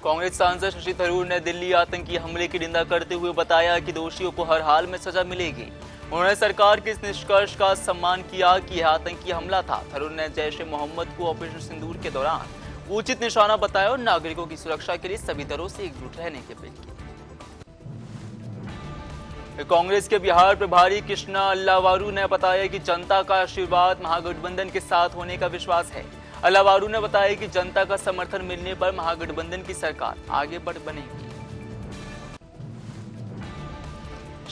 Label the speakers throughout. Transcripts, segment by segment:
Speaker 1: कांग्रेस सांसद शशि थरूर ने दिल्ली आतंकी हमले की निंदा करते हुए बताया कि दोषियों को हर हाल में सजा मिलेगी। उन्होंने सरकार के इस निष्कर्ष का सम्मान किया कि यह आतंकी हमला था। थरूर ने जैश ए मोहम्मद को ऑपरेशन सिंदूर के दौरान उचित निशाना बताया और नागरिकों की सुरक्षा के लिए सभी दलों से एकजुट रहने की अपील की। कांग्रेस के बिहार प्रभारी कृष्णा अल्लावारू ने बताया कि जनता का आशीर्वाद महागठबंधन के साथ होने का विश्वास है। अल्लावारू ने बताया कि जनता का समर्थन मिलने पर महागठबंधन की सरकार आगे बढ़ बनेगी।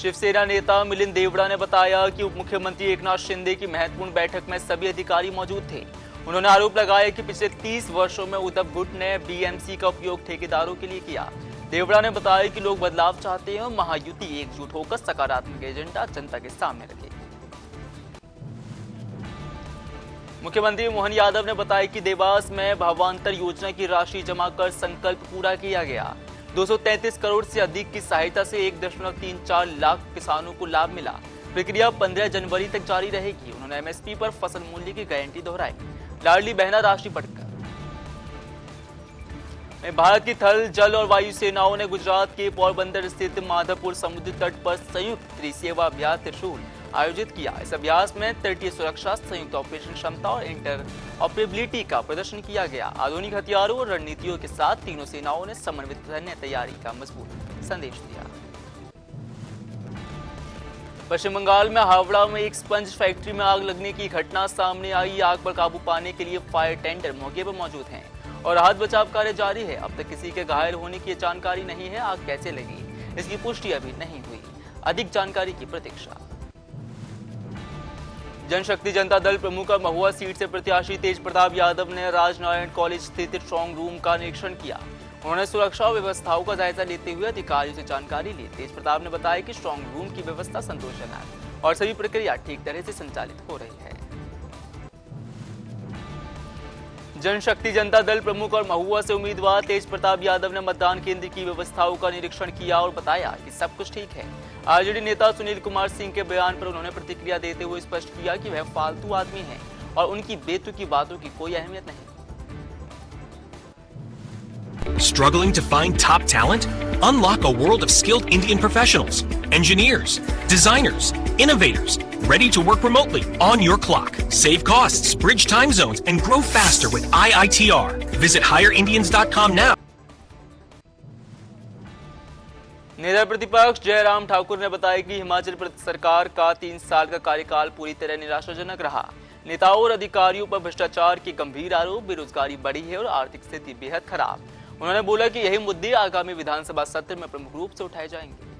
Speaker 1: शिवसेना नेता मिलिंद देवड़ा ने बताया कि उप मुख्यमंत्री एकनाथ शिंदे की महत्वपूर्ण बैठक में सभी अधिकारी मौजूद थे। उन्होंने आरोप लगाया कि पिछले 30 वर्षों में उद्धव गुट ने बीएमसी का उपयोग ठेकेदारों के लिए किया। देवड़ा ने बताया कि लोग बदलाव चाहते हैं और महायुति एकजुट होकर सकारात्मक एजेंडा जनता के सामने रखेगी। मुख्यमंत्री मोहन यादव ने बताया कि देवास में भावांतर योजना की राशि जमा कर संकल्प पूरा किया गया। 233 करोड़ से अधिक की सहायता से 1.34 लाख किसानों को लाभ मिला। प्रक्रिया 15 जनवरी तक जारी रहेगी। उन्होंने एमएसपी पर फसल मूल्य की गारंटी दोहराई। लाडली बहना राशि बढ़कर। भारत की थल, जल और वायु सेनाओं ने गुजरात के पोरबंदर स्थित माधवपुर समुद्री तट पर संयुक्त त्रिसेवा अभ्यास त्रिशूल आयोजित किया। इस अभ्यास में तटीय सुरक्षा, संयुक्त ऑपरेशन क्षमता और इंटर ऑपरेबिलिटी का प्रदर्शन किया गया। आधुनिक हथियारों और रणनीतियों के साथ तीनों सेनाओं ने समन्वित सैन्य तैयारी का मजबूत संदेश दिया। पश्चिम बंगाल में हावड़ा में एक स्पंज फैक्ट्री में आग लगने की घटना सामने आई। आग पर काबू पाने के लिए फायर टेंडर मौके पर मौजूद हैं और राहत बचाव कार्य जारी है। अब तक किसी के घायल होने की जानकारी नहीं है। आग कैसे लगी, इसकी पुष्टि अभी नहीं हुई। अधिक जानकारी की प्रतीक्षा। जनशक्ति जनता दल प्रमुख और महुआ सीट से प्रत्याशी तेज प्रताप यादव ने राजनारायण कॉलेज स्थित स्ट्रांग रूम का निरीक्षण किया। उन्होंने सुरक्षा व्यवस्थाओं का जायजा लेते हुए अधिकारियों से जानकारी ली। तेज प्रताप ने बताया कि स्ट्रांग रूम की व्यवस्था संतोषजनक और सभी प्रक्रिया ठीक तरह से संचालित हो रही है। जनशक्ति जनता दल प्रमुख और महुआ से उम्मीदवार तेज प्रताप यादव ने मतदान केंद्र की व्यवस्थाओं का निरीक्षण किया और बताया कि सब कुछ ठीक है। आरजेडी नेता सुनील कुमार सिंह के बयान पर उन्होंने प्रतिक्रिया देते हुए स्पष्ट किया कि वह फालतू आदमी है और उनकी बेतुकी बातों की कोई अहमियत नहीं।
Speaker 2: Struggling to find top talent? Unlock a world of skilled Indian professionals, engineers, designers, innovators, ready to work remotely on your clock. Save costs, bridge time zones, and grow faster with IITR. Visit hireindians.com now.
Speaker 1: नेता प्रतिपक्ष जयराम ठाकुर ने बताया कि हिमाचल प्रदेश सरकार का 3 साल का कार्यकाल पूरी तरह निराशाजनक रहा। नेताओं और अधिकारियों पर भ्रष्टाचार के गंभीर आरोप, बेरोजगारी बढ़ी है और आर्थिक स्थिति बेहद खराब। उन्होंने बोला कि यही मुद्दे आगामी विधानसभा सत्र में प्रमुख रूप से उठाए जाएंगे।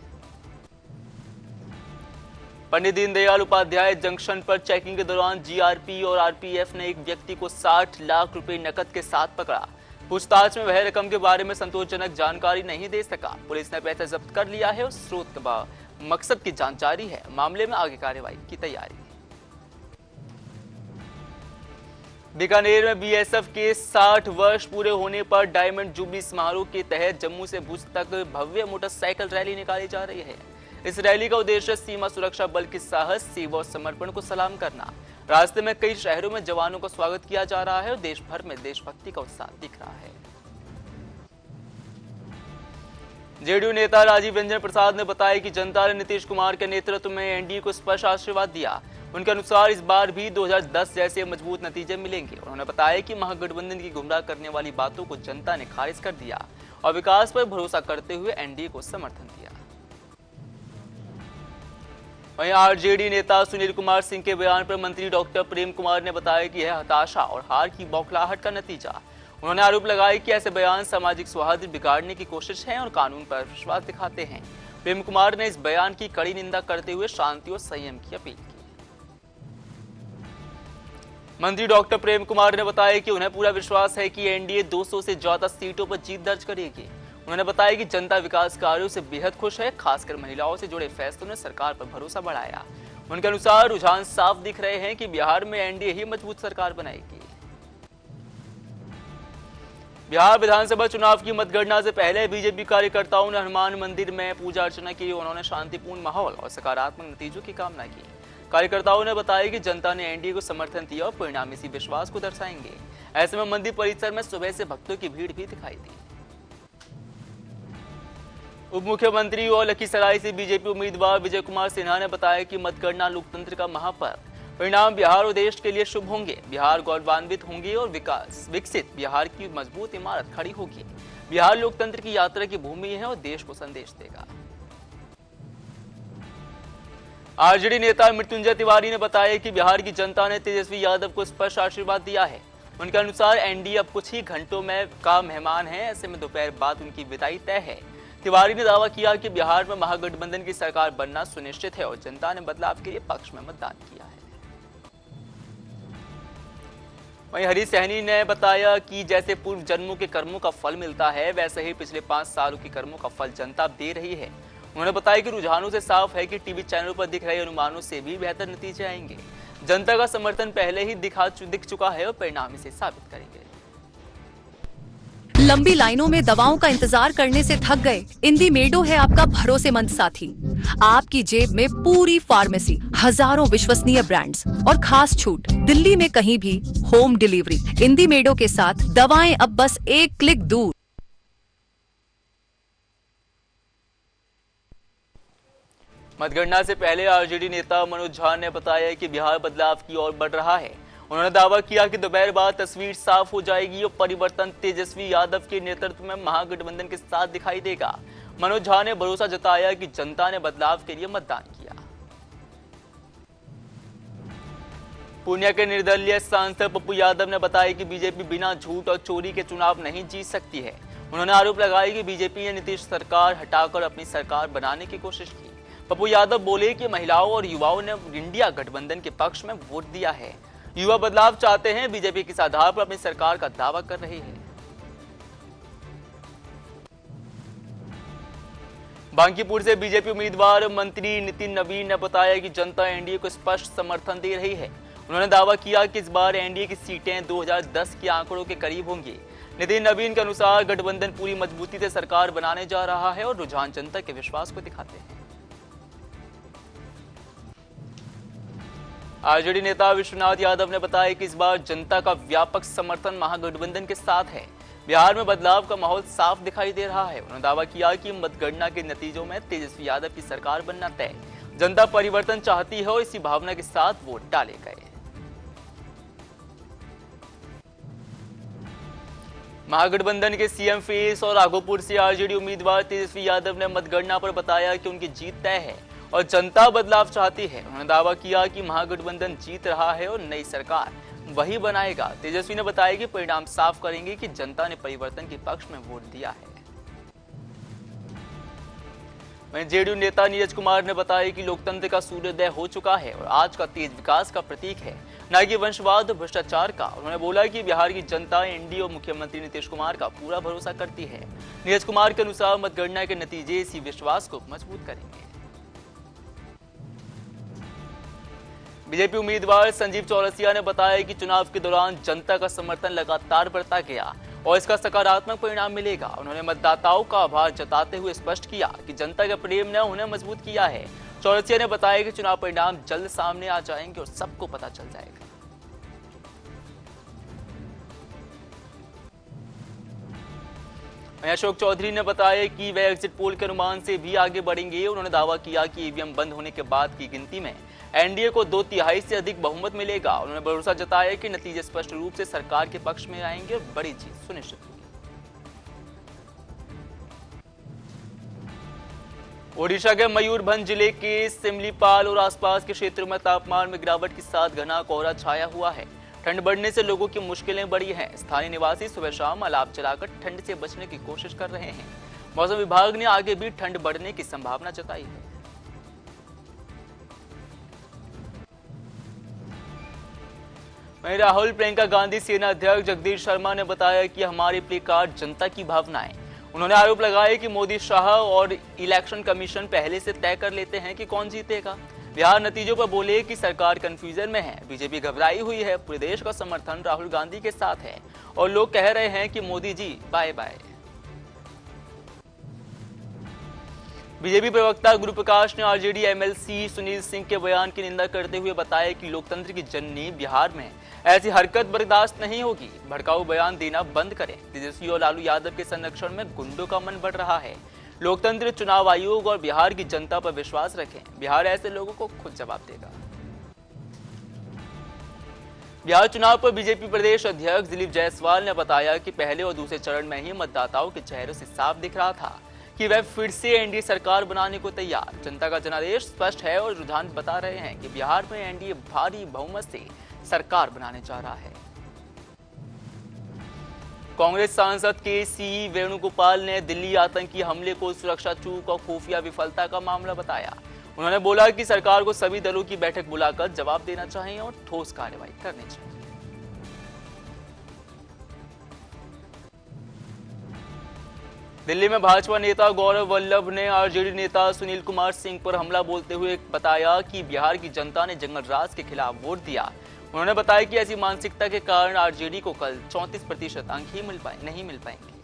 Speaker 1: पंडित दीनदयाल उपाध्याय जंक्शन पर चेकिंग के दौरान जीआरपी और आरपीएफ ने एक व्यक्ति को 60 लाख रुपए नकद के साथ पकड़ा। पूछताछ में वह रकम के बारे में संतोषजनक जानकारी नहीं दे सका। पुलिस ने पैसा जब्त कर लिया है और स्रोत का मकसद की जांच जारी है। मामले में आगे कार्रवाई की तैयारी। बीकानेर में बीएसएफ के 60 वर्ष पूरे होने पर डायमंड जुबली समारोह के तहत जम्मू से भुज तक भव्य मोटरसाइकिल रैली निकाली जा रही है। इस रैली का उद्देश्य सीमा सुरक्षा बल के साहस, सेवा और समर्पण को सलाम करना। रास्ते में कई शहरों में जवानों का स्वागत किया जा रहा है और देश भर में देशभक्ति का उत्साह दिख रहा है। जेडीयू नेता राजीव रंजन प्रसाद ने बताया कि जनता ने नीतीश कुमार के नेतृत्व में एनडीए को स्पष्ट आशीर्वाद दिया। उनके अनुसार इस बार भी 2010 जैसे मजबूत नतीजे मिलेंगे। उन्होंने बताया कि महागठबंधन की गुमराह करने वाली बातों को जनता ने खारिज कर दिया और विकास पर भरोसा करते हुए एनडीए को समर्थन दिया। वहीं आरजेडी नेता सुनील कुमार सिंह के बयान पर मंत्री डॉक्टर प्रेम कुमार ने बताया कि यह हताशा और हार की बौखलाहट का नतीजा। उन्होंने आरोप लगाया कि ऐसे बयान सामाजिक सौहार्द बिगाड़ने की कोशिश है और कानून पर विश्वास दिखाते हैं। प्रेम कुमार ने इस बयान की कड़ी निंदा करते हुए शांति और संयम की अपील की। मंत्री डॉक्टर प्रेम कुमार ने बताया कि उन्हें पूरा विश्वास है कि एनडीए 200 से ज्यादा सीटों पर जीत दर्ज करेगी। उन्होंने बताया कि जनता विकास कार्यों से बेहद खुश है। खासकर महिलाओं से जुड़े फैसलों ने सरकार पर भरोसा बढ़ाया। उनके अनुसार रुझान साफ दिख रहे हैं कि बिहार में एनडीए ही मजबूत सरकार बनाएगी। बिहार विधानसभा चुनाव की मतगणना से पहले बीजेपी कार्यकर्ताओं ने हनुमान मंदिर में पूजा अर्चना की। उन्होंने शांतिपूर्ण माहौल और सकारात्मक नतीजों की कामना की। कार्यकर्ताओं ने बताया कि जनता ने एनडीए को समर्थन दिया और परिणाम इसी विश्वास को दर्शाएंगे। ऐसे में मंदिर परिसर में सुबह से भक्तों की भीड़ भी दिखाई दी। उप मुख्यमंत्री और लखीसराय से बीजेपी उम्मीदवार विजय कुमार सिन्हा ने बताया कि मतगणना लोकतंत्र का महापर्व, परिणाम बिहार और देश के लिए शुभ होंगे। बिहार गौरवान्वित होंगे और विकसित बिहार की मजबूत इमारत खड़ी होगी। बिहार लोकतंत्र की यात्रा की भूमि है और देश को संदेश देगा। आरजेडी नेता मृत्युंजय तिवारी ने बताया कि बिहार की जनता ने तेजस्वी यादव को स्पष्ट आशीर्वाद दिया है। उनके अनुसार एनडीए अब कुछ ही घंटों में का मेहमान है, ऐसे में दोपहर बाद उनकी विदाई तय है। तिवारी ने दावा किया कि बिहार में महागठबंधन की सरकार बनना सुनिश्चित है और जनता ने बदलाव के लिए पक्ष में मतदान किया है। वहीं हरीश सहनी ने बताया कि जैसे पूर्व जन्मों के कर्मों का फल मिलता है, वैसे ही पिछले 5 सालों के कर्मों का फल जनता दे रही है। उन्होंने बताया कि रुझानों से साफ है कि टीवी चैनलों पर दिख रहे अनुमानों से भी बेहतर नतीजे आएंगे। जनता का समर्थन पहले ही दिख चुका है और परिणाम इसे साबित करेंगे।
Speaker 3: लंबी लाइनों में दवाओं का इंतजार करने से थक गए? इंडीमेडो है आपका भरोसेमंद साथी। आपकी जेब में पूरी फार्मेसी, हजारों विश्वसनीय ब्रांड्स और खास छूट। दिल्ली में कहीं भी होम डिलीवरी। इंडीमेडो के साथ दवाएं अब बस एक क्लिक दूर।
Speaker 1: मतगणना से पहले आरजेडी नेता मनोज झा ने बताया कि बिहार बदलाव की ओर बढ़ रहा है। उन्होंने दावा किया कि दोपहर बाद तस्वीर साफ हो जाएगी और परिवर्तन तेजस्वी यादव के नेतृत्व में महागठबंधन के साथ दिखाई देगा। मनोज झा ने भरोसा जताया कि जनता ने बदलाव के लिए मतदान किया। पूर्णिया के निर्दलीय सांसद पप्पू यादव ने बताया कि बीजेपी बिना झूठ और चोरी के चुनाव नहीं जीत सकती है। उन्होंने आरोप लगाया कि बीजेपी ने नीतीश सरकार हटाकर अपनी सरकार बनाने की कोशिश की। पप्पू यादव बोले कि महिलाओं और युवाओं ने इंडिया गठबंधन के पक्ष में वोट दिया है। युवा बदलाव चाहते हैं, बीजेपी किस आधार पर अपनी सरकार का दावा कर रही है। बांकीपुर से बीजेपी उम्मीदवार मंत्री नितिन नवीन ने बताया कि जनता एनडीए को स्पष्ट समर्थन दे रही है। उन्होंने दावा किया कि इस बार एनडीए की सीटें 2010 के आंकड़ों के करीब होंगी। नितिन नवीन के अनुसार गठबंधन पूरी मजबूती से सरकार बनाने जा रहा है और रुझान जनता के विश्वास को दिखाते हैं। आरजेडी नेता विश्वनाथ यादव ने बताया कि इस बार जनता का व्यापक समर्थन महागठबंधन के साथ है। बिहार में बदलाव का माहौल साफ दिखाई दे रहा है। उन्होंने दावा किया कि मतगणना के नतीजों में तेजस्वी यादव की सरकार बनना तय। जनता परिवर्तन चाहती है और इसी भावना के साथ वोट डाले गए। महागठबंधन के सीएम फेस और राघोपुर से आरजेडी उम्मीदवार तेजस्वी यादव ने मतगणना पर बताया कि उनकी जीत तय है और जनता बदलाव चाहती है। उन्होंने दावा किया कि महागठबंधन जीत रहा है और नई सरकार वही बनाएगा। तेजस्वी ने बताया कि परिणाम साफ करेंगे कि जनता ने परिवर्तन के पक्ष में वोट दिया है। वहीं जेडीयू नेता नीरज कुमार ने बताया कि लोकतंत्र का सूर्योदय हो चुका है और आज का तेज विकास का प्रतीक है, न कि वंशवाद और भ्रष्टाचार का। उन्होंने बोला कि बिहार की जनता एनडीए और मुख्यमंत्री नीतीश कुमार का पूरा भरोसा करती है। नीरज कुमार के अनुसार मतगणना के नतीजे इसी विश्वास को मजबूत करेंगे। बीजेपी उम्मीदवार संजीव चौरसिया ने बताया कि चुनाव के दौरान जनता का समर्थन लगातार बढ़ता गया और इसका सकारात्मक परिणाम मिलेगा। उन्होंने मतदाताओं का आभार जताते हुए स्पष्ट किया कि जनता का प्रेम ने उन्हें मजबूत किया है। चौरसिया ने बताया कि चुनाव परिणाम जल्द सामने आ जाएंगे और सबको पता चल जाएगा। अशोक चौधरी ने बताया कि वे एग्जिट पोल के अनुमान से भी आगे बढ़ेंगे। उन्होंने दावा किया कि ईवीएम बंद होने के बाद की गिनती में एनडीए को 2/3 से अधिक बहुमत मिलेगा। उन्होंने भरोसा जताया कि नतीजे स्पष्ट रूप से सरकार के पक्ष में आएंगे और बड़ी जीत सुनिश्चित होगी। ओडिशा के मयूरभंज जिले के सिमलीपाल और आसपास के क्षेत्रों में तापमान में गिरावट के साथ घना कोहरा छाया हुआ है। ठंड बढ़ने से लोगों की मुश्किलें बढ़ी हैं। स्थानीय निवासी सुबह शाम अलाव जलाकर ठंड से बचने की कोशिश कर रहे हैं। मौसम विभाग ने आगे भी ठंड बढ़ने की संभावना जताई है। वहीं राहुल प्रियंका गांधी सेना अध्यक्ष जगदीश शर्मा ने बताया कि हमारे प्ले कार्ड जनता की भावनाएं। उन्होंने आरोप लगाया कि मोदी, शाह और इलेक्शन कमीशन पहले से तय कर लेते हैं कि कौन जीतेगा। बिहार नतीजों पर बोले कि सरकार कंफ्यूजन में है, बीजेपी घबराई हुई है। पूरे देश का समर्थन राहुल गांधी के साथ है और लोग कह रहे हैं कि Modi ji bye bye. BJP प्रवक्ता गुरु प्रकाश ने आरजेडी एमएलसी सुनील सिंह के बयान की निंदा करते हुए बताया कि लोकतंत्र की जननी बिहार में ऐसी हरकत बर्दाश्त नहीं होगी। भड़काऊ बयान देना बंद करें। तेजस्वी और लालू यादव के संरक्षण में गुंडों का मन बढ़ रहा है। लोकतंत्र, चुनाव आयोग और बिहार की जनता पर विश्वास रखें। बिहार ऐसे लोगों को खुद जवाब देगा। बिहार चुनाव पर बीजेपी प्रदेश अध्यक्ष दिलीप जायसवाल ने बताया कि पहले और दूसरे चरण में ही मतदाताओं के चेहरों से साफ दिख रहा था कि वह फिर से एनडीए सरकार बनाने को तैयार। जनता का जनादेश स्पष्ट है और रुझान बता रहे हैं कि बिहार में एनडीए भारी बहुमत से सरकार बनाने जा रहा है। कांग्रेस सांसद के सी वेणुगोपाल ने दिल्ली आतंकी हमले को सुरक्षा चूक और खुफिया विफलता का मामला बताया। उन्होंने बोला कि सरकार को सभी दलों की बैठक बुलाकर जवाब देना चाहिए और ठोस कार्रवाई करनी चाहिए। दिल्ली में भाजपा नेता गौरव वल्लभ ने आरजेडी नेता सुनील कुमार सिंह पर हमला बोलते हुए बताया कि बिहार की जनता ने जंगल राज के खिलाफ वोट दिया। उन्होंने बताया कि ऐसी मानसिकता के कारण आरजेडी को कल 34% अंक ही नहीं मिल पाएंगे।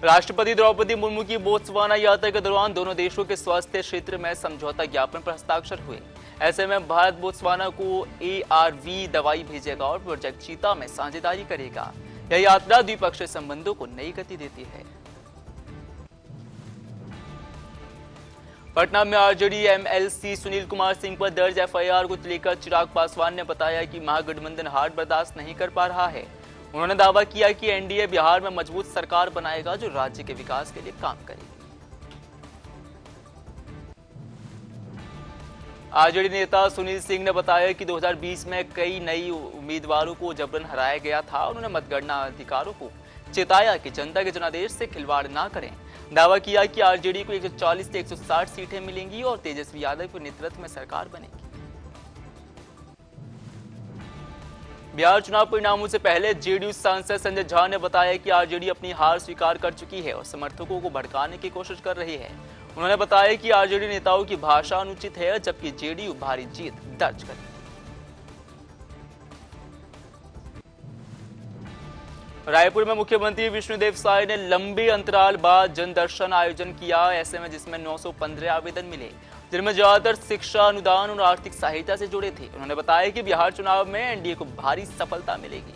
Speaker 1: राष्ट्रपति द्रौपदी मुर्मू की बोत्सवाना यात्रा के दौरान दोनों देशों के स्वास्थ्य क्षेत्र में समझौता ज्ञापन पर हस्ताक्षर हुए। ऐसे में भारत बोत्सवाना को ARV दवाई भेजेगा और प्रोजेक्ट चीता में साझेदारी करेगा। यह यात्रा द्विपक्षीय संबंधों को नई गति देती है। पटना में आरजेडी MLC सुनील कुमार सिंह पर दर्ज FIR को लेकर चिराग पासवान ने बताया कि महागठबंधन हार बर्दाश्त नहीं कर पा रहा है। उन्होंने दावा किया कि एनडीए बिहार में मजबूत सरकार बनाएगा जो राज्य के विकास के लिए काम करेगी। आरजेडी नेता सुनील सिंह ने बताया कि 2020 में कई नई उम्मीदवारों को जबरन हराया गया था। उन्होंने मतगणना अधिकारियों को चेताया कि जनता के जनादेश से खिलवाड़ न करें। दावा किया कि आरजेडी को 140 से 160 सीटें मिलेंगी और तेजस्वी यादव के नेतृत्व में सरकार बनेगी। बिहार चुनाव परिणामों से पहले जेडीयू सांसद संजय झा ने बताया कि आरजेडी अपनी हार स्वीकार कर चुकी है और समर्थकों को भड़काने की कोशिश कर रही है। उन्होंने बताया कि आरजेडी नेताओं की भाषा अनुचित है जबकि जेडीयू भारी जीत दर्ज करेगी। रायपुर में मुख्यमंत्री विष्णुदेव साय ने लंबे अंतराल बाद जनदर्शन आयोजन किया। ऐसे में जिसमें 915 आवेदन मिले जिनमें ज्यादातर शिक्षा, अनुदान और आर्थिक सहायता से जुड़े थे। उन्होंने बताया कि बिहार चुनाव में एनडीए को भारी सफलता मिलेगी।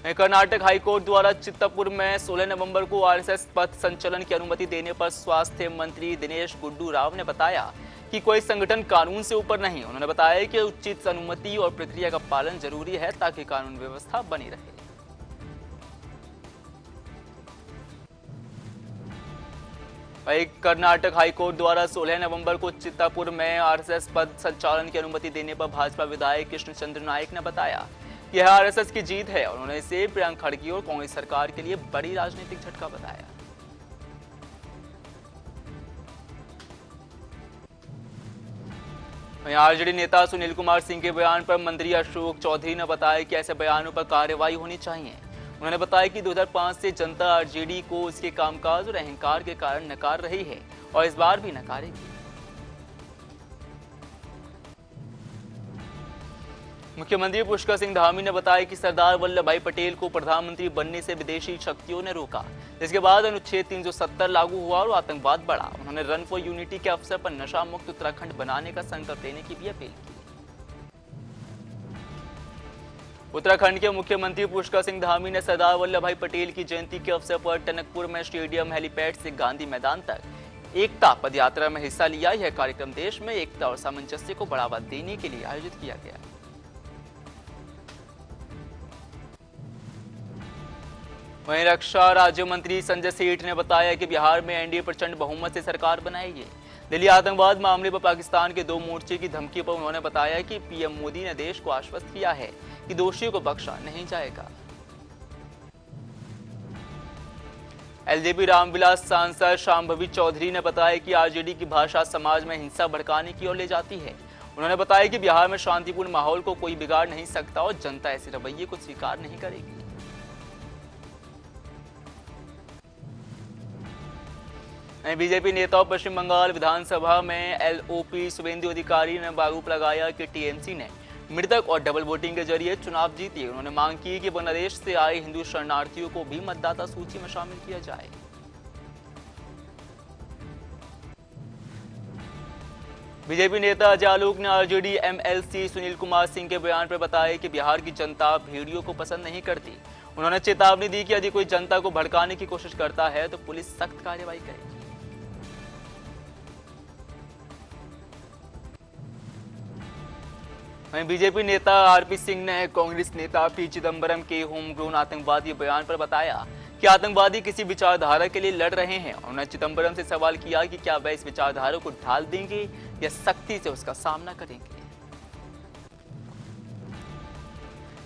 Speaker 1: कर्नाटक हाईकोर्ट द्वारा चित्तपुर में 16 नवंबर को आरएसएस पथ संचलन की अनुमति देने पर स्वास्थ्य मंत्री दिनेश गुंडू राव ने बताया कि कोई संगठन कानून से ऊपर नहीं। उन्होंने बताया कि उचित अनुमति और प्रक्रिया का पालन जरूरी है ताकि कानून व्यवस्था बनी रहे। कर्नाटक हाईकोर्ट द्वारा 16 नवंबर को चित्तपुर में आरएसएस पद संचालन की अनुमति देने पर भाजपा विधायक कृष्ण चंद्र नायक ने बताया कि यह आरएसएस की जीत है और उन्होंने इसे प्रियंका खड़गे और कांग्रेस सरकार के लिए बड़ी राजनीतिक झटका बताया। आरजेडी नेता सुनील कुमार सिंह के बयान पर मंत्री अशोक चौधरी ने बताया कि ऐसे बयानों पर कार्रवाई होनी चाहिए। उन्होंने बताया कि 2005 से जनता आरजेडी को उसके कामकाज और अहंकार के कारण नकार रही है और इस बार भी नकारेगी। मुख्यमंत्री पुष्कर सिंह धामी ने बताया कि सरदार वल्लभ भाई पटेल को प्रधानमंत्री बनने से विदेशी शक्तियों ने रोका, जिसके बाद अनुच्छेद 370 लागू हुआ और आतंकवाद बढ़ा। उन्होंने रन फॉर यूनिटी के अवसर पर नशा मुक्त उत्तराखंड बनाने का संकल्प लेने की भी अपील की। उत्तराखंड के मुख्यमंत्री पुष्कर सिंह धामी ने सरदार वल्लभ भाई पटेल की जयंती के अवसर पर टनकपुर में स्टेडियम हेलीपैड से गांधी मैदान तक एकता पदयात्रा में हिस्सा लिया। यह कार्यक्रम देश में एकता और सामंजस्य को बढ़ावा देने के लिए आयोजित किया गया। वहीं रक्षा राज्य मंत्री संजय सेठ ने बताया कि बिहार में एनडीए प्रचंड बहुमत से सरकार बनाएगी। दिल्ली आतंकवाद मामले पर पाकिस्तान के 2 मोर्चे की धमकी पर उन्होंने बताया कि पीएम मोदी ने देश को आश्वस्त किया है कि दोषियों को बख्शा नहीं जाएगा। एलजेपी रामविलास सांसद शांभवी चौधरी ने बताया कि आरजेडी की भाषा समाज में हिंसा भड़काने की ओर ले जाती है। उन्होंने बताया कि बिहार में शांतिपूर्ण माहौल को कोई बिगाड़ नहीं सकता और जनता ऐसे रवैये को स्वीकार नहीं करेगी। बीजेपी नेता पश्चिम बंगाल विधानसभा में एलओपी शुभेंदु अधिकारी ने आरोप लगाया कि टीएमसी ने मृतक और डबल वोटिंग के जरिए चुनाव जीती। उन्होंने मांग की कि बांग्लादेश से आए हिंदू शरणार्थियों को भी मतदाता सूची में शामिल किया जाए। बीजेपी नेता अजय आलोक ने आरजेडी एमएलसी सुनील कुमार सिंह के बयान पर बताया कि बिहार की जनता भेड़ियों को पसंद नहीं करती। उन्होंने चेतावनी दी कि यदि कोई जनता को भड़काने की कोशिश करता है तो पुलिस सख्त कार्रवाई करेगी। वहीं बीजेपी नेता आरपी सिंह ने कांग्रेस नेता पी चिदंबरम के होम ग्रोन आतंकवादी बयान पर बताया कि आतंकवादी किसी विचारधारा के लिए लड़ रहे हैं। उन्होंने चिदंबरम से सवाल किया कि क्या वह इस विचारधारा को ढाल देंगे या सख्ती से उसका सामना करेंगे।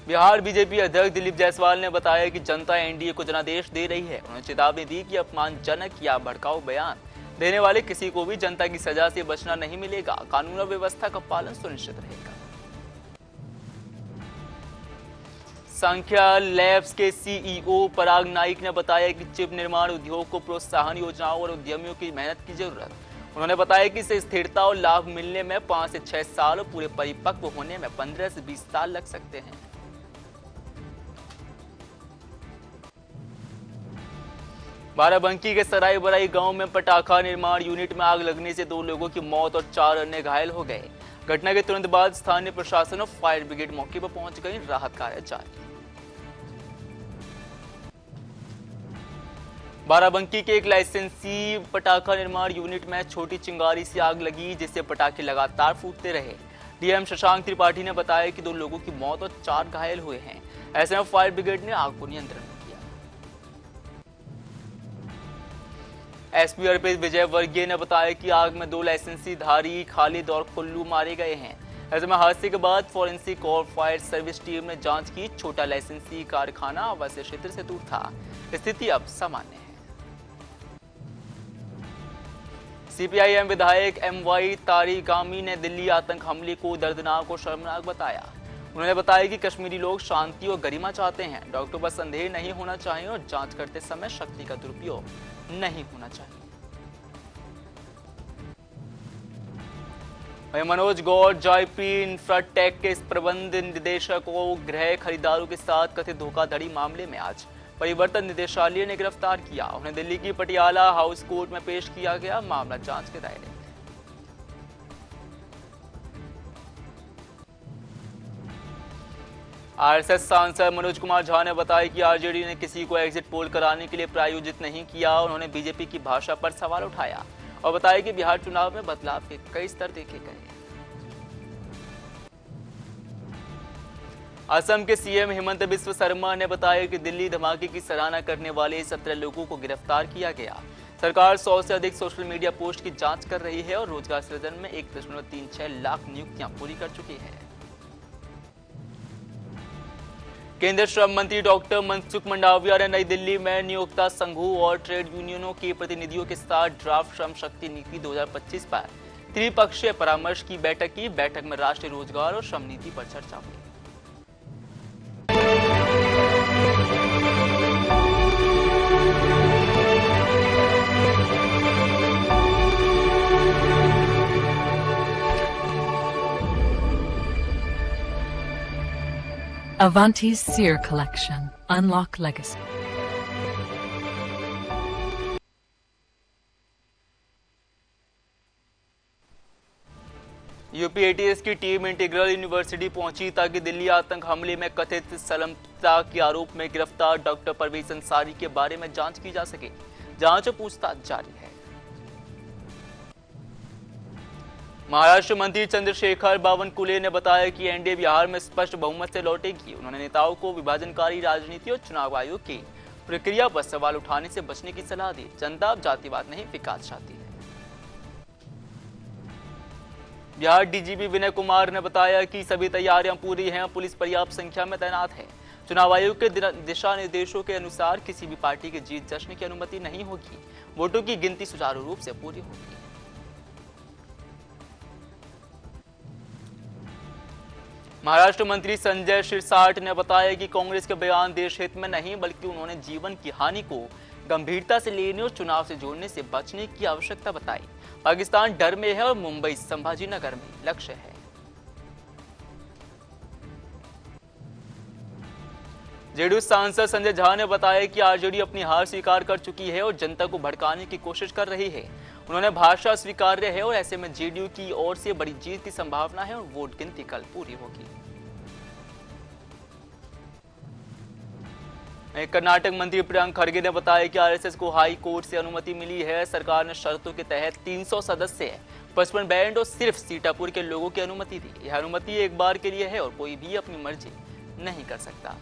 Speaker 1: बिहार बीजेपी अध्यक्ष दिलीप जायसवाल ने बताया कि जनता एनडीए को जनादेश दे रही है। उन्होंने चेतावनी दी कि अपमानजनक या भड़काऊ बयान देने वाले किसी को भी जनता की सजा से बचना नहीं मिलेगा। कानून और व्यवस्था का पालन सुनिश्चित रहेगा। संख्या लैब्स के सीईओ पराग नाइक ने बताया कि चिप निर्माण उद्योग को प्रोत्साहन योजनाओं और उद्यमियों की मेहनत की जरूरत। उन्होंने बताया कि इसे स्थिरता और लाभ मिलने में 5 से 6 साल और पूरे परिपक्व होने में 15 से 20 साल लग सकते हैं। बाराबंकी के सराय बराई गांव में पटाखा निर्माण यूनिट में आग लगने से 2 लोगों की मौत और 4 अन्य घायल हो गए। घटना के तुरंत बाद स्थानीय प्रशासन और फायर ब्रिगेड मौके पर पहुंच गई। राहत कार्य जारी। बाराबंकी के एक लाइसेंसी पटाखा निर्माण यूनिट में छोटी चिंगारी से आग लगी, जिससे पटाखे लगातार फूटते रहे। डीएम शशांक त्रिपाठी ने बताया कि 2 लोगों की मौत और 4 घायल हुए हैं। ऐसे में फायर ब्रिगेड ने आग को नियंत्रण में किया। एसपी अर्पित विजय वर्गीय ने बताया कि आग में 2 लाइसेंसी धारी खालिद और कुल्लू मारे गए हैं। ऐसे में हादसे के बाद फॉरेंसिक और फायर सर्विस टीम ने जांच की। छोटा लाइसेंसी कारखाना आवासीय क्षेत्र से दूर था। स्थिति अब सामान्य है। सीपीआईएम विधायक एमवाई तारिगामी ने दिल्ली आतंक हमले को दर्दनाक और शर्मनाक बताया। उन्होंने बताया कि कश्मीरी लोग शांति और गरिमा चाहते हैं। डॉक्टर पर संदेह नहीं होना चाहिए और जांच करते समय शक्ति का दुरुपयोग नहीं होना चाहिए। मनोज गौड़ जायपी इंफ्राटेक के प्रबंध निदेशक को गृह खरीदारों के साथ कथित धोखाधड़ी मामले में आज परिवर्तन निदेशालय ने गिरफ्तार किया। उन्हें दिल्ली की पटियाला हाउस कोर्ट में पेश किया गया। मामला जांच के दायरे में। आरएसएस सांसद मनोज कुमार झा ने बताया कि आरजेडी ने किसी को एग्जिट पोल कराने के लिए प्रायोजित नहीं किया। उन्होंने बीजेपी की भाषा पर सवाल उठाया और बताया कि बिहार चुनाव में बदलाव के कई स्तर देखे गए। असम के सीएम हेमंत बिस्व शर्मा ने बताया कि दिल्ली धमाके की सराहना करने वाले 17 लोगों को गिरफ्तार किया गया। सरकार 100 से अधिक सोशल मीडिया पोस्ट की जांच कर रही है और रोजगार सृजन में 1.36 लाख नियुक्तियां पूरी कर चुकी है। केंद्रीय श्रम मंत्री डॉक्टर मनसुख मंडाविया ने नई दिल्ली में नियोक्ता संघों और ट्रेड यूनियनों के प्रतिनिधियों के साथ ड्राफ्ट श्रम शक्ति नीति 2025 पर त्रिपक्षीय परामर्श की बैठक की। बैठक में राष्ट्रीय रोजगार और श्रम नीति पर चर्चा हुई।
Speaker 4: Avanti's Sear Collection. Unlock Legacy.
Speaker 1: UP ATS की टीम इंटीग्रल यूनिवर्सिटी पहुंची ताकि दिल्ली आतंक हमले में कथित संलिप्तता के आरोप में गिरफ्तार डॉक्टर परवेज अंसारी के बारे में जांच की जा सके। जांच और पूछताछ जारी है। महाराष्ट्र मंत्री चंद्रशेखर बावनकुले ने बताया कि एनडीए बिहार में स्पष्ट बहुमत से लौटेगी। उन्होंने नेताओं को विभाजनकारी राजनीति और चुनाव आयोग की प्रक्रिया पर सवाल उठाने से बचने की सलाह दी। जनता अब जातिवाद नहीं विकास चाहती है। बिहार डीजीपी विनय कुमार ने बताया कि सभी तैयारियां पूरी हैं। पुलिस पर्याप्त संख्या में तैनात है। चुनाव आयोग के दिशा निर्देशों के अनुसार किसी भी पार्टी के जीत जश्न की अनुमति नहीं होगी। वोटों की गिनती सुचारू रूप से पूरी होगी। महाराष्ट्र मंत्री संजय शिरसाट ने बताया कि कांग्रेस के बयान देश हित में नहीं बल्कि उन्होंने जीवन की हानि को गंभीरता से लेने और चुनाव से जोड़ने से बचने की आवश्यकता बताई। पाकिस्तान डर में है और मुंबई संभाजी नगर में लक्ष्य है। जेडीयू सांसद संजय झा ने बताया कि आरजेडी अपनी हार स्वीकार कर चुकी है और जनता को भड़काने की कोशिश कर रही है। उन्होंने भाषा स्वीकार्य है और ऐसे में जेडीयू की ओर से बड़ी जीत की संभावना है और वोट गिनती कल पूरी होगी। कर्नाटक मंत्री प्रियंक खड़गे ने बताया कि आरएसएस को हाई कोर्ट से अनुमति मिली है। सरकार ने शर्तों के तहत 300 सदस्य 55 बैंड और सिर्फ सीतापुर के लोगों की अनुमति दी। यह अनुमति एक बार के लिए है और कोई भी अपनी मर्जी नहीं कर सकता।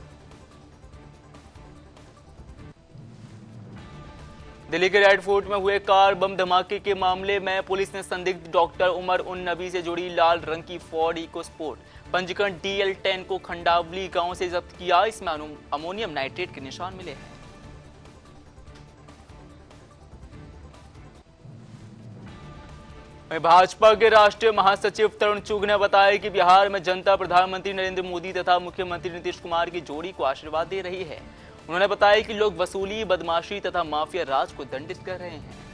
Speaker 1: दिल्ली के रेड फोर्ट में हुए कार बम धमाके के मामले में पुलिस ने संदिग्ध डॉक्टर उमर उन नबी से जुड़ी लाल रंग की फोर्ड इकोस्पोर्ट पंजीकरण DL10 को खंडावली गांव से जब्त किया। इसमें अमोनियम नाइट्रेट के निशान मिले हैं। भाजपा के राष्ट्रीय महासचिव तरुण चुग ने बताया कि बिहार में जनता प्रधानमंत्री नरेंद्र मोदी तथा मुख्यमंत्री नीतीश कुमार की जोड़ी को आशीर्वाद दे रही है। उन्होंने बताया कि लोग वसूली, बदमाशी तथा माफिया राज को दंडित कर रहे हैं।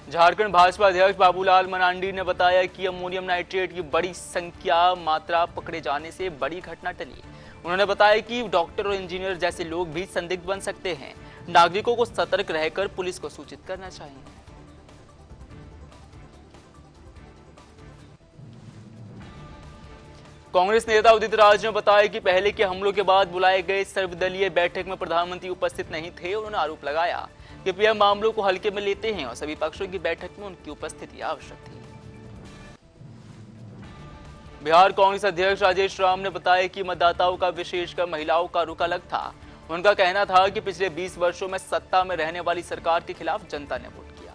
Speaker 1: झारखंड भाजपा अध्यक्ष बाबूलाल मरांडी ने बताया कि अमोनियम नाइट्रेट की बड़ी मात्रा पकड़े जाने से बड़ी घटना टली। उन्होंने बताया कि डॉक्टर और इंजीनियर जैसे लोग भी संदिग्ध बन सकते हैं। नागरिकों को सतर्क रहकर पुलिस को सूचित करना चाहिए। कांग्रेस नेता उदित राज ने बताया कि पहले के हमलों के बाद बुलाए गए सर्वदलीय बैठक में प्रधानमंत्री उपस्थित नहीं थे। उन्होंने आरोप लगाया कि पीएम मामलों को हल्के में लेते हैं और सभी पक्षों की बैठक में उनकी उपस्थिति आवश्यक थी। बिहार कांग्रेस अध्यक्ष राजेश राम ने बताया कि मतदाताओं का, विशेषकर महिलाओं का रुख अलग था। उनका कहना था कि पिछले 20 वर्षों में सत्ता में रहने वाली सरकार के खिलाफ जनता ने वोट किया।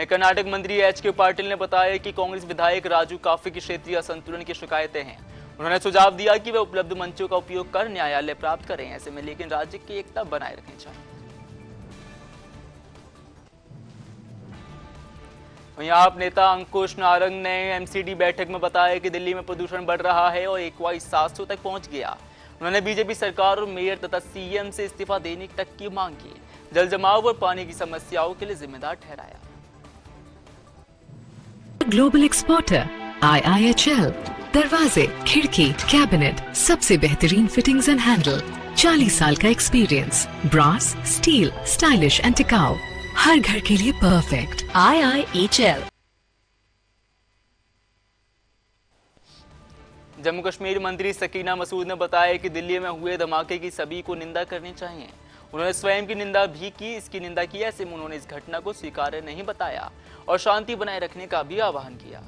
Speaker 1: कर्नाटक मंत्री HK पाटिल ने बताया कि कांग्रेस विधायक राजू काफे की क्षेत्रीय असंतुलन की शिकायतें हैं। उन्होंने सुझाव दिया कि वे उपलब्ध मंचों का उपयोग कर न्यायालय प्राप्त करें, ऐसे में लेकिन राज्य की एकता बनाए रखनी चाहिए। वहीं आप नेता अंकुश नारंग ने MCD बैठक में बताया कि दिल्ली में प्रदूषण बढ़ रहा है और AQI 700 तक पहुंच गया। उन्होंने बीजेपी सरकार और मेयर तथा CM से इस्तीफा देने तक की मांग की। जल जमाव और पानी की समस्याओं के लिए जिम्मेदार ठहराया।
Speaker 4: ग्लोबल एक्सपोर्टर IIHL दरवाजे, खिड़की, कैबिनेट, सबसे बेहतरीन फिटिंग्स एंड हैंडल, 40 साल का experience, brass, steel, stylish and टिकाऊ, हर घर के लिए परफेक्ट। IIHL।
Speaker 1: जम्मू कश्मीर मंत्री सकीना मसूद ने बताया कि दिल्ली में हुए धमाके की सभी को निंदा करनी चाहिए। उन्होंने स्वयं की निंदा भी की। इसकी निंदा की, ऐसे में उन्होंने इस घटना को स्वीकार्य नहीं बताया और शांति बनाए रखने का भी आह्वान किया।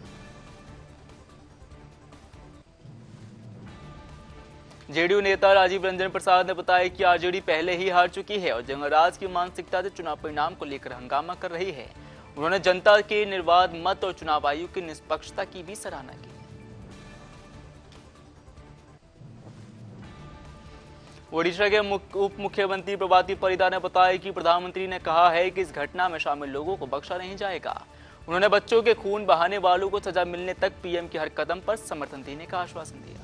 Speaker 1: जेडीयू नेता राजीव रंजन प्रसाद ने बताया कि आरजेडी पहले ही हार चुकी है और जंगराज की मानसिकता से चुनाव परिणाम को लेकर हंगामा कर रही है। उन्होंने जनता के निर्बाध मत और चुनाव आयोग की निष्पक्षता की भी सराहना की। ओडिशा के उप मुख्यमंत्री प्रभाती परिदा ने बताया कि प्रधानमंत्री ने कहा है कि इस घटना में शामिल लोगों को बख्शा नहीं जाएगा। उन्होंने बच्चों के खून बहाने वालों को सजा मिलने तक पीएम के हर कदम पर समर्थन देने का आश्वासन दिया।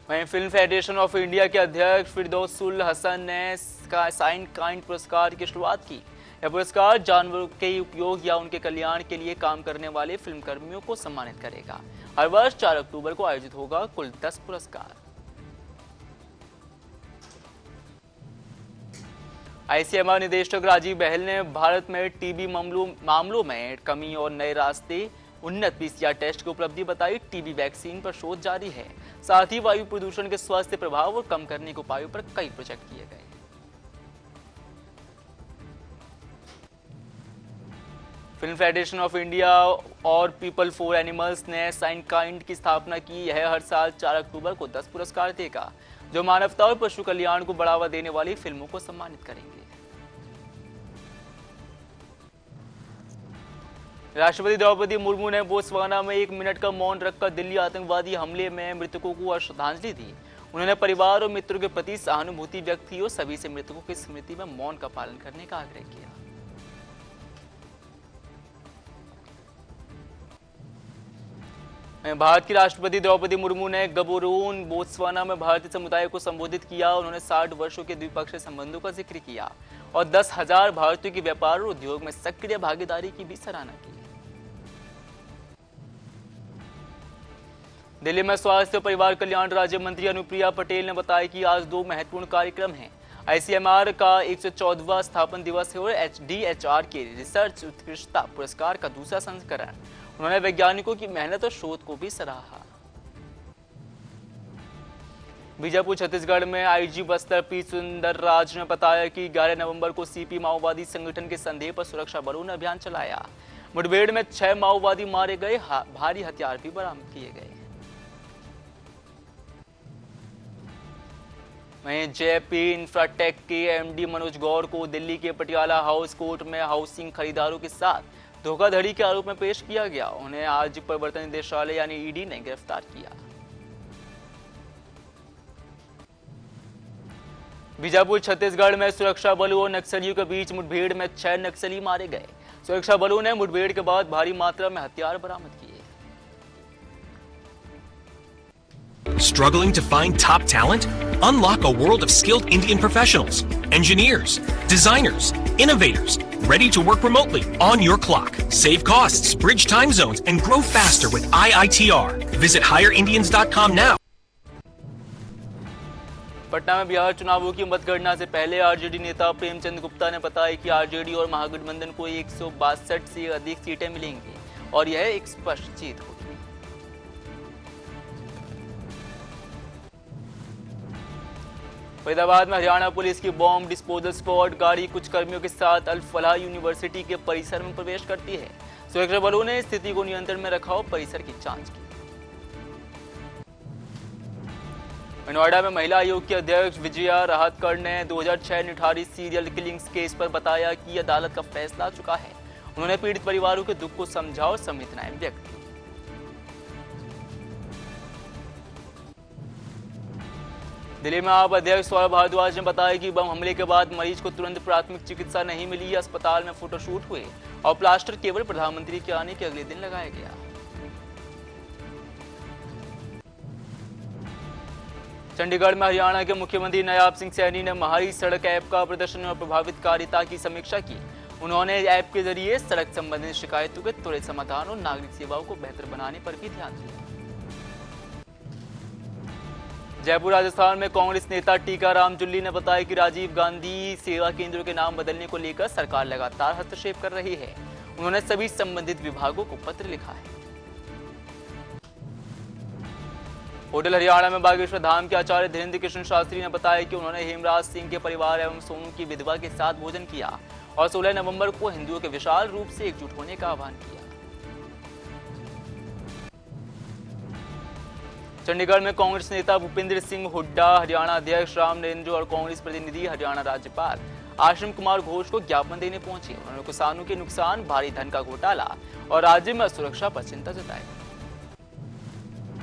Speaker 1: वहीं फिल्म फेडरेशन ऑफ इंडिया के अध्यक्ष फिरदौसुल हसन ने साइन काइंड पुरस्कार की शुरुआत की। यह पुरस्कार जानवरों के उपयोग या उनके कल्याण के लिए काम करने वाले फिल्म कर्मियों को सम्मानित करेगा। हर वर्ष 4 अक्टूबर को आयोजित होगा कुल 10 पुरस्कार। ICMR निदेशक राजीव बहल ने भारत में टीबी मामलों में कमी और नए रास्ते, उन्नत PCR टेस्ट की उपलब्धि बताई। टीबी वैक्सीन पर शोध जारी है। साथ ही वायु प्रदूषण के स्वास्थ्य प्रभाव और कम करने के उपायों पर कई प्रोजेक्ट किए गए। फिल्म फेडरेशन ऑफ इंडिया और पीपल फॉर एनिमल्स ने साइन काइंड की स्थापना की। यह हर साल 4 अक्टूबर को 10 पुरस्कार देगा, जो मानवता और पशु कल्याण को बढ़ावा देने वाली फिल्मों को सम्मानित करेंगे। राष्ट्रपति द्रौपदी मुर्मू ने बोत्सवाना में 1 मिनट का मौन रखकर दिल्ली आतंकवादी हमले में मृतकों को श्रद्धांजलि दी। उन्होंने परिवार और मित्रों के प्रति सहानुभूति व्यक्त की और सभी से मृतकों की स्मृति में मौन का पालन करने का आग्रह किया। भारत की राष्ट्रपति द्रौपदी मुर्मू ने गबोरोन, बोत्सवाना में भारतीय समुदाय को संबोधित किया। उन्होंने 60 वर्षों के द्विपक्षीय संबंधों का जिक्र किया और 10,000 भारतीयों की व्यापार और उद्योग में सक्रिय भागीदारी की भी सराहना की। दिल्ली में स्वास्थ्य और परिवार कल्याण राज्य मंत्री अनुप्रिया पटेल ने बताया कि आज 2 महत्वपूर्ण कार्यक्रम हैं। आईसीएमआर का 114वां स्थापन दिवस है और HDHR के रिसर्च उत्कृष्टता पुरस्कार का दूसरा संस्करण। उन्होंने वैज्ञानिकों की मेहनत और शोध को भी सराहा। बीजापुर छत्तीसगढ़ में आईजी बस्तर पी सुंदरराज ने बताया कि 11 नवंबर को सीपी माओवादी संगठन के संदेह पर सुरक्षा बलों ने अभियान चलाया। मुठभेड़ में 6 माओवादी मारे गए, भारी हथियार भी बरामद किए गए। वहीं जेपी इंफ्राटेक के एमडी मनोज गौर को दिल्ली के पटियाला हाउस कोर्ट में हाउसिंग खरीदारों के साथ धोखाधड़ी के आरोप में पेश किया गया। उन्हें आज प्रवर्तन निदेशालय यानी ईडी ने गिरफ्तार किया। बीजापुर छत्तीसगढ़ में सुरक्षा बलों और नक्सलियों के बीच मुठभेड़ में 6 नक्सली मारे गए। सुरक्षा बलों ने मुठभेड़ के बाद भारी मात्रा में हथियार बरामद किए।
Speaker 2: Struggling to find top talent? Unlock a world of skilled Indian professionals, engineers, designers, innovators, ready to work remotely on your clock. Save costs, bridge time zones, and grow faster with IITR. Visit hireindians.com now.
Speaker 1: Patna में बिहार चुनावों की मतगणना से पहले RJD नेता प्रेमचंद गुप्ता ने बताया कि आरजेडी और महागठबंधन को 162 से अधिक सीटें मिलेंगी और यह एक स्पष्ट जीत होगी। फरीदाबाद में हरियाणा पुलिस की बॉम्ब डिस्पोजल स्क्वाड गाड़ी कुछ कर्मियों के साथ अल फलाह यूनिवर्सिटी के परिसर में प्रवेश करती है। सुरक्षा बलों ने स्थिति को नियंत्रण में रखा और परिसर की जांच की। नोएडा में महिला आयोग की अध्यक्ष विजया राहतकर ने 2006 निठारी सीरियल किलिंग्स केस पर बताया कि अदालत का फैसला आ चुका है। उन्होंने पीड़ित परिवारों के दुख को समझा और संवेदनाएं व्यक्त की। दिल्ली में आप अध्यक्ष सौरभ भारद्वाज ने बताया कि बम हमले के बाद मरीज को तुरंत प्राथमिक चिकित्सा नहीं मिली। अस्पताल में फोटोशूट हुए और प्लास्टर केवल प्रधानमंत्री के आने के अगले दिन लगाया गया। चंडीगढ़ में हरियाणा के मुख्यमंत्री नायाब सिंह सैनी ने महारी सड़क ऐप का प्रदर्शन और प्रभावितकारिता की समीक्षा की। उन्होंने ऐप के जरिए सड़क संबंधित शिकायतों के त्वरित समाधान और नागरिक सेवाओं को बेहतर बनाने पर भी ध्यान दिया। जयपुर राजस्थान में कांग्रेस नेता टीकाराम जुल्ली ने बताया कि राजीव गांधी सेवा केंद्रों के नाम बदलने को लेकर सरकार लगातार हस्तक्षेप कर रही है। उन्होंने सभी संबंधित विभागों को पत्र लिखा है। होटल हरियाणा में बागेश्वर धाम के आचार्य धीरेन्द्र कृष्ण शास्त्री ने बताया कि उन्होंने हेमराज सिंह के परिवार एवं सोनू की विधवा के साथ भोजन किया और 16 नवंबर को हिंदुओं के विशाल रूप से एकजुट होने का आह्वान किया। चंडीगढ़ में कांग्रेस नेता भूपेंद्र सिंह हुड्डा, हरियाणा अध्यक्ष राम नरेंद्र और कांग्रेस प्रतिनिधि हरियाणा राज्यपाल आश्रम कुमार घोष को ज्ञापन देने पहुंचे। उन्होंने किसानों के नुकसान, भारी धन का घोटाला और राज्य में सुरक्षा पर चिंता जताई।